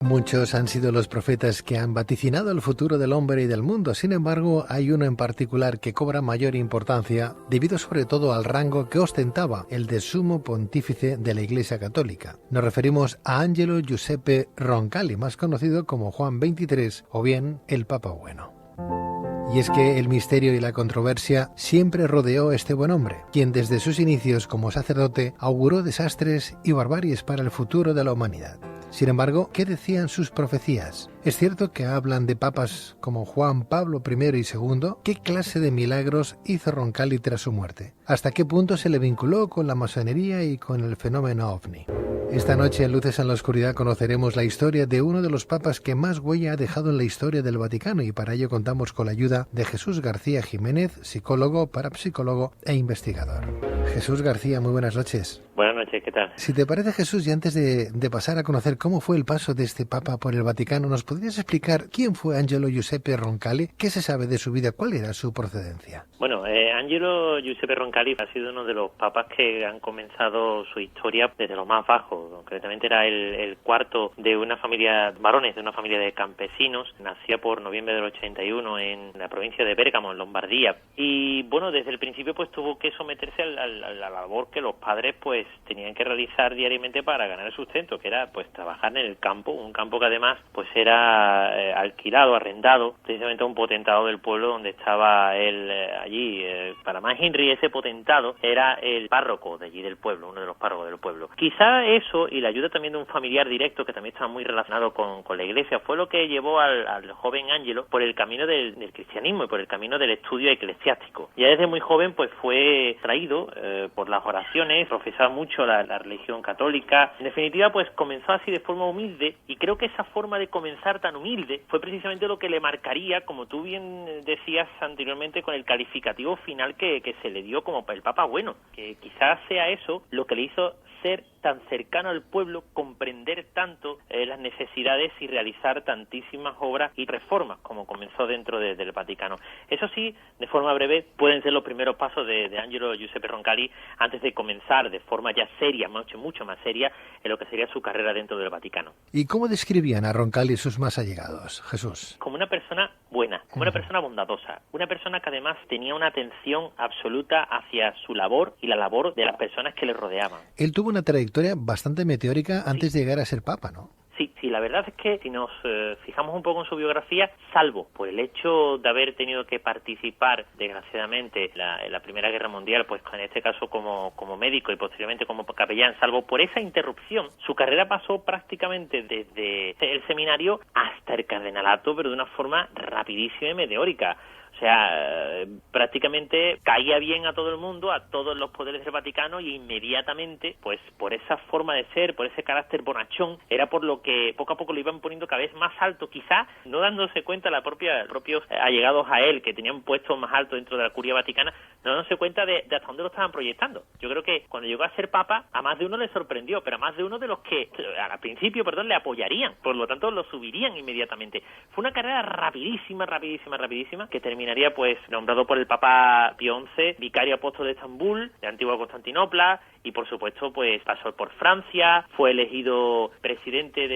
Muchos han sido los profetas que han vaticinado el futuro del hombre y del mundo. Sin embargo, hay uno en particular que cobra mayor importancia debido sobre todo al rango que ostentaba, el de sumo pontífice de la Iglesia Católica. Nos referimos a Angelo Giuseppe Roncalli, más conocido como Juan XXIII o bien el Papa Bueno. Y es que el misterio y la controversia siempre rodeó a este buen hombre, quien desde sus inicios como sacerdote auguró desastres y barbaries para el futuro de la humanidad. Sin embargo, ¿qué decían sus profecías? ¿Es cierto que hablan de papas como Juan Pablo I y II? ¿Qué clase de milagros hizo Roncalli tras su muerte? ¿Hasta qué punto se le vinculó con la masonería y con el fenómeno OVNI? Esta noche en Luces en la Oscuridad conoceremos la historia de uno de los papas que más huella ha dejado en la historia del Vaticano, y para ello contamos con la ayuda de Jesús García Jiménez, psicólogo, parapsicólogo e investigador. Jesús García, muy buenas noches. Buenas noches, ¿qué tal? Si te parece, Jesús, y antes de pasar a conocer cómo fue el paso de este papa por el Vaticano, ¿nos podrías explicar quién fue Angelo Giuseppe Roncalli? ¿Qué se sabe de su vida? ¿Cuál era su procedencia? Bueno, Angelo Giuseppe Roncalli ha sido uno de los papas que han comenzado su historia desde lo más bajo. Concretamente era el cuarto de una familia, varones de una familia de campesinos. Nacía por noviembre del 81 en la provincia de Bérgamo, en Lombardía. Y bueno, desde el principio pues tuvo que someterse a la labor que los padres pues tenían que realizar diariamente para ganar el sustento, que era pues trabajar en el campo, un campo que además pues era alquilado, arrendado, precisamente a un potentado del pueblo donde estaba él allí. Para más Henry, ese potentado era el párroco de allí del pueblo, uno de los párrocos del pueblo. Quizá eso y la ayuda también de un familiar directo que también estaba muy relacionado con la iglesia fue lo que llevó al joven Angelo por el camino del cristianismo y por el camino del estudio eclesiástico. Ya desde muy joven pues fue traído por las oraciones, profesaba mucho la religión católica. En definitiva pues comenzó así de forma humilde, y creo que esa forma de comenzar tan humilde fue precisamente lo que le marcaría, como tú bien decías anteriormente, con el calificativo final que se le dio como el Papa Bueno, que quizás sea eso lo que le hizo ser tan cercano al pueblo, comprender tanto las necesidades y realizar tantísimas obras y reformas como comenzó dentro del Vaticano. Eso sí, de forma breve, pueden ser los primeros pasos de Angelo Giuseppe Roncalli antes de comenzar de forma ya seria, mucho más seria, en lo que sería su carrera dentro del Vaticano. ¿Y cómo describían a Roncalli sus más allegados, Jesús? Como una persona buena, como una persona bondadosa, una persona que además tenía una atención absoluta hacia su labor y la labor de las personas que le rodeaban. Él tuvo una trayectoria bastante meteórica antes de llegar a ser papa, ¿no? Sí, la verdad es que si nos fijamos un poco en su biografía, salvo por el hecho de haber tenido que participar, desgraciadamente, en la Primera Guerra Mundial, pues en este caso como médico y posteriormente como capellán, salvo por esa interrupción, su carrera pasó prácticamente desde el seminario hasta el cardenalato, pero de una forma rapidísima y meteórica. O sea, prácticamente caía bien a todo el mundo, a todos los poderes del Vaticano, y inmediatamente, pues por esa forma de ser, por ese carácter bonachón, era por lo que poco a poco lo iban poniendo cada vez más alto, quizá no dándose cuenta los propios allegados a él, que tenían puestos más altos dentro de la curia vaticana, no dándose cuenta de hasta dónde lo estaban proyectando. Yo creo que cuando llegó a ser papa, a más de uno le sorprendió, pero a más de uno de los que al principio, le apoyarían, por lo tanto lo subirían inmediatamente. Fue una carrera rapidísima, que terminaría pues nombrado por el Papa Pío XI vicario apóstol de Estambul, de antigua Constantinopla, y por supuesto pues pasó por Francia, fue elegido presidente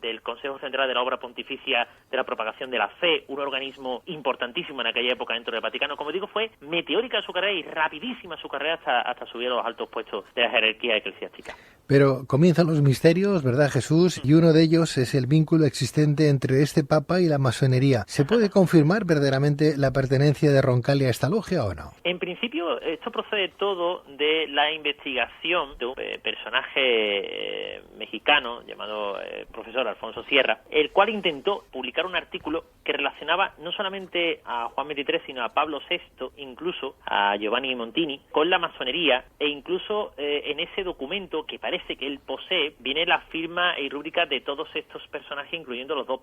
del Consejo Central de la Obra Pontificia de la Propagación de la Fe, un organismo importantísimo en aquella época dentro del Vaticano. Como digo, fue meteórica su carrera y rapidísima su carrera hasta subir a los altos puestos de la jerarquía eclesiástica. Pero comienzan los misterios, ¿verdad, Jesús? Y uno de ellos es el vínculo existente entre este papa y la masonería. ¿Se puede confirmar verdaderamente la pertenencia de Roncalli a esta logia o no? En principio, esto procede todo de la investigación de un personaje mexicano llamado profesor Alfonso Sierra, el cual intentó publicar un artículo que relacionaba no solamente a Juan XXIII, sino a Pablo VI, incluso a Giovanni Montini, con la masonería, e incluso en ese documento que parece que él posee, viene la firma y rúbrica de todos estos personajes, incluyendo los dos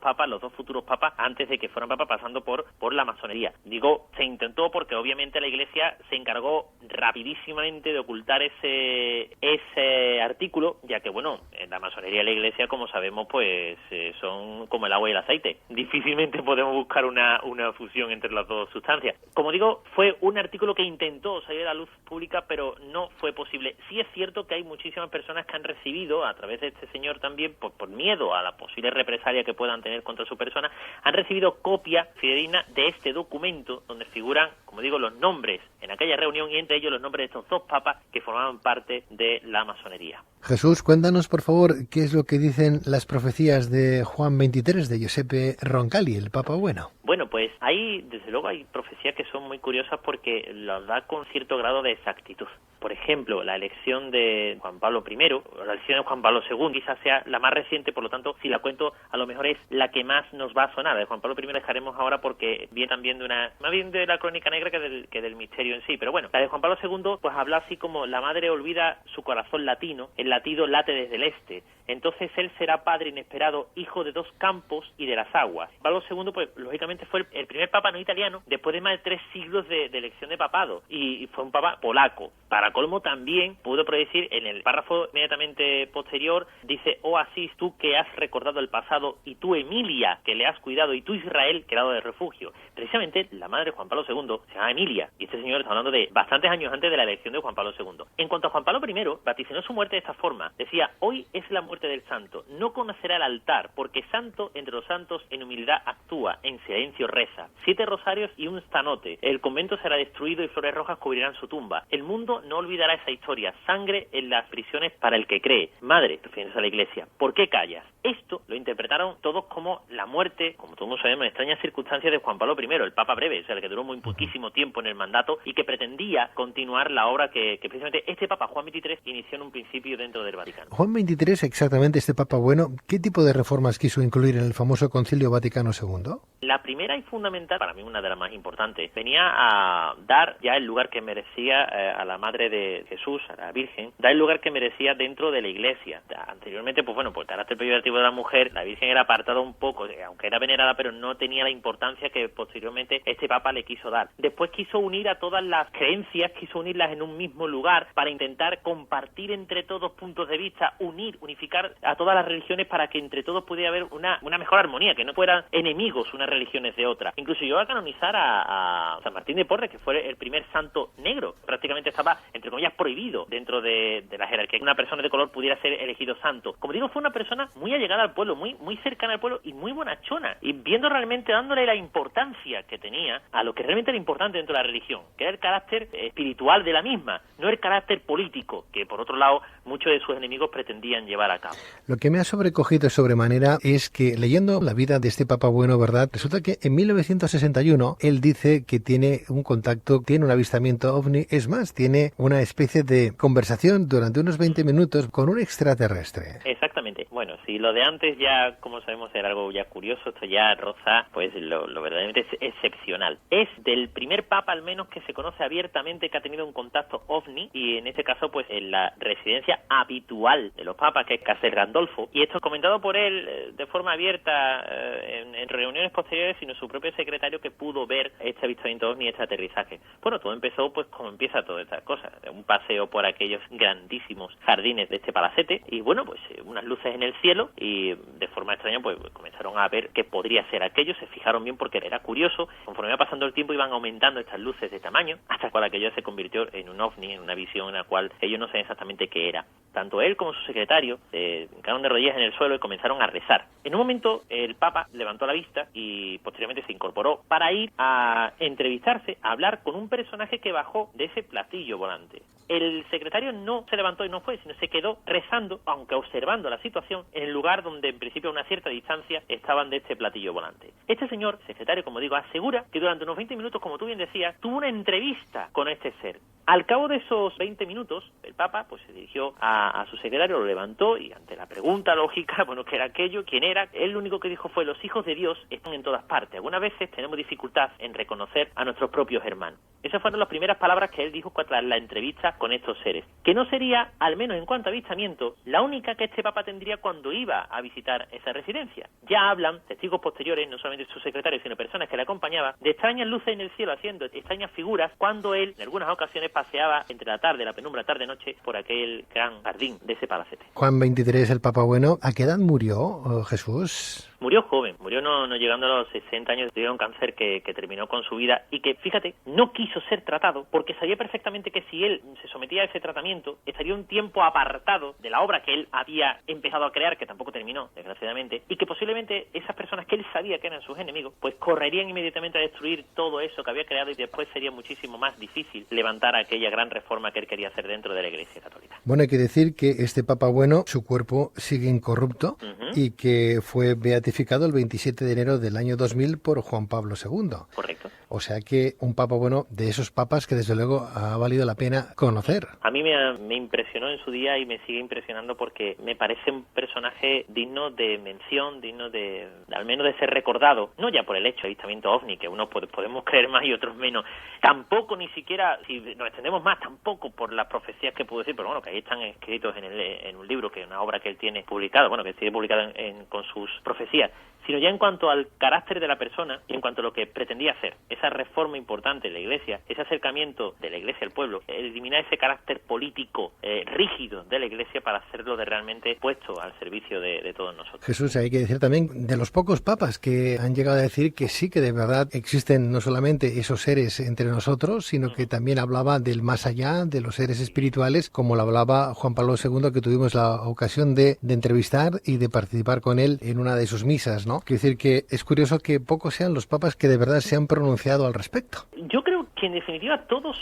futuros papas, antes de que fueran papas, pasando por la masonería. Digo, se intentó porque obviamente la Iglesia se encargó rapidísimamente de ocultar ese ese artículo, ya que, bueno, en la masonería y la Iglesia, como sabemos, pues son como el agua y el aceite. Difícilmente podemos buscar una fusión entre las dos sustancias. Como digo, fue un artículo que intentó salir a la luz pública, pero no fue posible. Sí es cierto que hay muchísimas personas que han recibido, a través de este señor también, por miedo a la posible represalia que puedan tener contra su persona, han recibido copia fidedigna de este documento donde figuran, como digo, los nombres en aquella reunión y entre ellos los nombres de estos dos papas que formaban parte de la masonería. Jesús, cuéntanos por favor qué es lo que dicen las profecías de Juan 23 de Giuseppe Roncalli, el Papa Bueno. Bueno, pues desde luego hay profecías que son muy curiosas porque las da con cierto grado de exactitud. Por ejemplo, la elección de Juan Pablo I, o la elección de Juan Pablo II, quizás sea la más reciente, por lo tanto, si la cuento, a lo mejor es la que más nos va a sonar. La de Juan Pablo I dejaremos ahora porque viene también más bien de la crónica negra que del misterio en sí. Pero bueno, la de Juan Pablo II, pues habla así como: la madre olvida su corazón latino, el latido late desde el este. Entonces él será padre inesperado, hijo de dos campos y de las aguas. Pablo II, pues lógicamente fue el primer papa no italiano después de más de 3 siglos de elección de papado, y fue un papa polaco. Para colmo, también pudo predecir en el párrafo inmediatamente posterior, dice: oh Asís, tú que has recordado el pasado, y tú Emilia, que le has cuidado, y tú Israel, que ha dado de refugio. Precisamente la madre de Juan Pablo II se llama Emilia, y este señor está hablando de bastantes años antes de la elección de Juan Pablo II. En cuanto a Juan Pablo I, vaticinó su muerte de esta forma: decía: hoy es la muerte del santo, no conocerá el altar, porque santo entre los santos en humildad actúa, en silencio reza. 7 rosarios y un stanote. El convento será destruido y flores rojas cubrirán su tumba. El mundo no olvidará esa historia. Sangre en las prisiones para el que cree. Madre, refiriéndose a la Iglesia, ¿por qué callas? Esto lo interpretaron todos como la muerte, como todos sabemos, en extrañas circunstancias, de Juan Pablo I, el Papa breve, o sea, el que duró muy poquísimo tiempo en el mandato y que pretendía continuar la obra que precisamente este Papa, Juan XXIII, inició en un principio dentro del Vaticano. Juan XXIII, exactamente, este Papa Bueno, ¿qué tipo de reformas quiso incluir en el famoso Concilio Vaticano II? La primera y fundamental, para mí una de las más importantes, venía a dar ya el lugar que merecía a la Madre de Jesús, a la Virgen, dar el lugar que merecía dentro de la Iglesia. Anteriormente, pues bueno, por el carácter peyorativo de la mujer, la Virgen era apartada un poco, aunque era venerada, pero no tenía la importancia que posteriormente este Papa le quiso dar. Después quiso unir a todas las creencias, quiso unirlas en un mismo lugar para intentar compartir entre todos puntos de vista, unificar a todas las religiones para que entre todos pudiera haber una mejor armonía, que no fueran enemigos unas religiones de otras. Incluso llegó a canonizar a San Martín de Porres, que fue el primer santo negro. Prácticamente estaba, entre comillas, prohibido dentro de la jerarquía que una persona de color pudiera ser elegido santo. Como digo, fue una persona muy allegada al pueblo, muy cercana al pueblo y muy bonachona, y viendo realmente, dándole la importancia que tenía a lo que realmente era importante dentro de la religión, que era el carácter espiritual de la misma, no el carácter político, que por otro lado muchos de sus enemigos pretendían llevar a cabo. Lo que me ha sobrecogido sobremanera es que, leyendo la vida de este Papa Bueno, ¿verdad?, resulta que en 1961 él dice que tiene un contacto, tiene un avistamiento ovni, es más, tiene una especie de conversación durante unos 20 minutos con un extraterrestre. Exactamente. Bueno, si lo de antes ya, como sabemos, era algo ya curioso, esto ya roza pues lo verdaderamente excepcional. Es del primer papa, al menos, que se conoce abiertamente que ha tenido un contacto ovni, y en este caso pues en la residencia habitual de los papas, que es Castel Gandolfo, y esto es comentado por él de forma abierta en reuniones posteriores, sino su propio secretario, que pudo ver este avistamiento ovni, este aterrizaje. Bueno, todo empezó pues como empieza todas estas cosas, un paseo por aquellos grandísimos jardines de este palacete, y bueno, pues unas luces en el cielo, y de forma extraña pues comenzaron a ver qué podría ser aquello. Se fijaron bien porque era curioso. Conforme iba pasando el tiempo iban aumentando estas luces de tamaño, hasta que aquello se convirtió en un ovni, en una visión en la cual ellos no sabían exactamente qué era. Tanto él como su secretario quedaron de rodillas en el suelo y comenzaron a rezar. En un momento el Papa levantó la vista y posteriormente se incorporó para ir a entrevistarse, a hablar con un personaje que bajó de ese platillo volante. El secretario no se levantó y no fue, sino se quedó rezando, aunque observando la situación, en el lugar donde en principio a una cierta distancia estaban de este platillo volante. Este señor, secretario, como digo, asegura que durante unos 20 minutos, como tú bien decías, tuvo una entrevista con este ser. Al cabo de esos 20 minutos, el Papa pues se dirigió a su secretario, lo levantó, y ante la pregunta lógica, bueno, ¿qué era aquello? ¿Quién era? Él lo único que dijo fue: los hijos de Dios están en todas partes. Algunas veces tenemos dificultad en reconocer a nuestros propios hermanos. Esas fueron las primeras palabras que él dijo tras la entrevista con estos seres, que no sería, al menos en cuanto a avistamiento, la única que este Papa tendría cuando iba a visitar esa residencia. Ya hablan testigos posteriores, no solamente su secretario, sino personas que le acompañaban, de extrañas luces en el cielo haciendo extrañas figuras cuando él, en algunas ocasiones, paseaba entre la tarde, la penumbra tarde-noche, por aquel gran jardín de ese palacete. Juan XXIII, el Papa Bueno, ¿a qué edad murió Jesús? Murió joven, murió no llegando a los 60 años, tuvo un cáncer que terminó con su vida y que, fíjate, no quiso ser tratado porque sabía perfectamente que si él se sometía a ese tratamiento estaría un tiempo apartado de la obra que él había empezado a crear, que tampoco terminó, desgraciadamente, y que posiblemente esas personas que él sabía que eran sus enemigos, pues correrían inmediatamente a destruir todo eso que había creado y después sería muchísimo más difícil levantar aquella gran reforma que él quería hacer dentro de la Iglesia Católica. Bueno, hay que decir que este Papa Bueno, su cuerpo sigue incorrupto y que fue beatificado el 27 de enero del año 2000 por Juan Pablo II. Correcto. O sea que un Papa Bueno, de esos papas que desde luego ha valido la pena conocer. A mí me impresionó en su día y me sigue impresionando porque me parece un personaje digno de mención, digno de al menos de ser recordado, no ya por el hecho de avistamiento ovni, que unos podemos creer más y otros menos, tampoco ni siquiera, si nos extendemos más, tampoco por las profecías que puedo decir, pero bueno, que ahí están escritos en un libro, que es una obra que él tiene publicado, bueno, que sigue publicada con sus profecías, sino ya en cuanto al carácter de la persona y en cuanto a lo que pretendía hacer, esa reforma importante de la Iglesia, ese acercamiento de la Iglesia al pueblo, eliminar ese carácter político rígido de la Iglesia para hacerlo de realmente puesto al servicio de todos nosotros. Jesús, hay que decir también de los pocos papas que han llegado a decir que sí, que de verdad existen no solamente esos seres entre nosotros, sino que también hablaba del más allá, de los seres espirituales, como lo hablaba Juan Pablo II, que tuvimos la ocasión de entrevistar y de participar con él en una de sus misas, ¿no? Quiero decir que es curioso que pocos sean los papas que de verdad se han pronunciado al respecto. Yo creo que en definitiva todos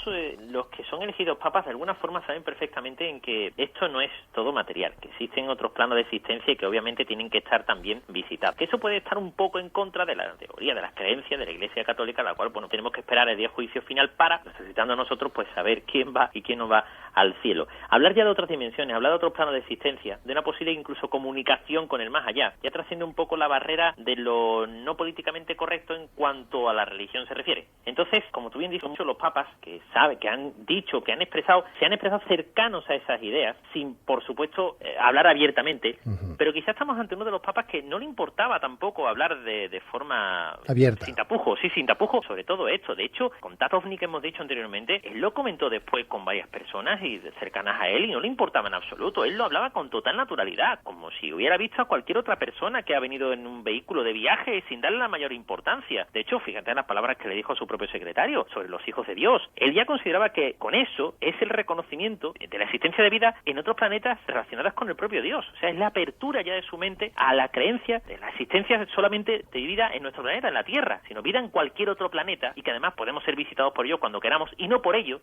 los que son elegidos papas de alguna forma saben perfectamente en que esto no es todo material, que existen otros planos de existencia y que obviamente tienen que estar también visitados. Que eso puede estar un poco en contra de la teoría, de las creencias de la Iglesia Católica, la cual bueno tenemos que esperar el día de juicio final para, necesitando nosotros, pues saber quién va y quién no va al cielo. Hablar ya de otras dimensiones, hablar de otros planos de existencia, de una posible incluso comunicación con el más allá, ya trasciende un poco la barrera de lo no políticamente correcto en cuanto a la religión se refiere. Entonces, como tú bien dices, muchos los papas que saben, que han dicho, que han expresado, se han expresado cercanos a esas ideas, sin, por supuesto, hablar abiertamente, pero quizás estamos ante uno de los papas que no le importaba tampoco hablar de forma abierta, sin tapujos, sí, sin tapujos, sobre todo esto. De hecho, con Tato Ovni que hemos dicho anteriormente, él lo comentó después con varias personas y cercanas a él y no le importaba en absoluto. Él lo hablaba con total naturalidad, como si hubiera visto a cualquier otra persona que ha venido en un vehículo de viaje sin darle la mayor importancia. De hecho, fíjate en las palabras que le dijo a su propio secretario sobre los hijos de Dios. Él ya consideraba que con eso es el reconocimiento de la existencia de vida en otros planetas relacionadas con el propio Dios. O sea, es la apertura ya de su mente a la creencia de la existencia solamente de vida en nuestro planeta, en la Tierra, sino vida en cualquier otro planeta y que además podemos ser visitados por ellos cuando queramos y no por ellos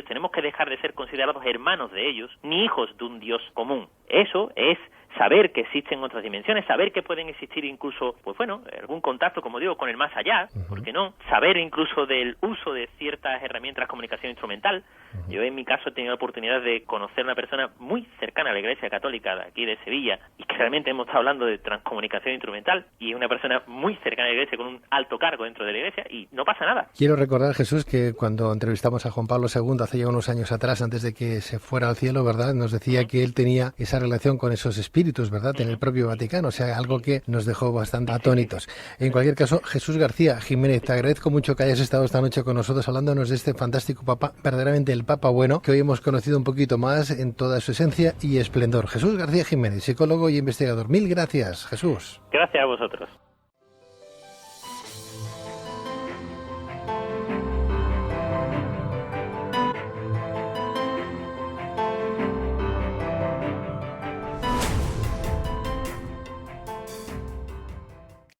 tenemos que dejar de ser considerados hermanos de ellos ni hijos de un Dios común. Eso es saber que existen otras dimensiones, saber que pueden existir incluso, pues bueno, algún contacto, como digo, con el más allá, ¿por qué no? Saber incluso del uso de ciertas herramientas de comunicación instrumental. Yo en mi caso he tenido la oportunidad de conocer a una persona muy cercana a la Iglesia Católica de aquí de Sevilla y que realmente hemos estado hablando de transcomunicación instrumental y es una persona muy cercana a la Iglesia con un alto cargo dentro de la Iglesia y no pasa nada. Quiero recordar, Jesús, que cuando entrevistamos a Juan Pablo II hace ya unos años atrás, antes de que se fuera al cielo, ¿verdad? Nos decía que él tenía esa relación con esos espíritus, ¿verdad? En el propio Vaticano, o sea, algo que nos dejó bastante atónitos. En cualquier caso, Jesús García Jiménez, te agradezco mucho que hayas estado esta noche con nosotros hablándonos de este fantástico Papa, verdaderamente el Papa Bueno, que hoy hemos conocido un poquito más en toda su esencia y esplendor. Jesús García Jiménez, psicólogo y investigador. Mil gracias, Jesús. Gracias a vosotros.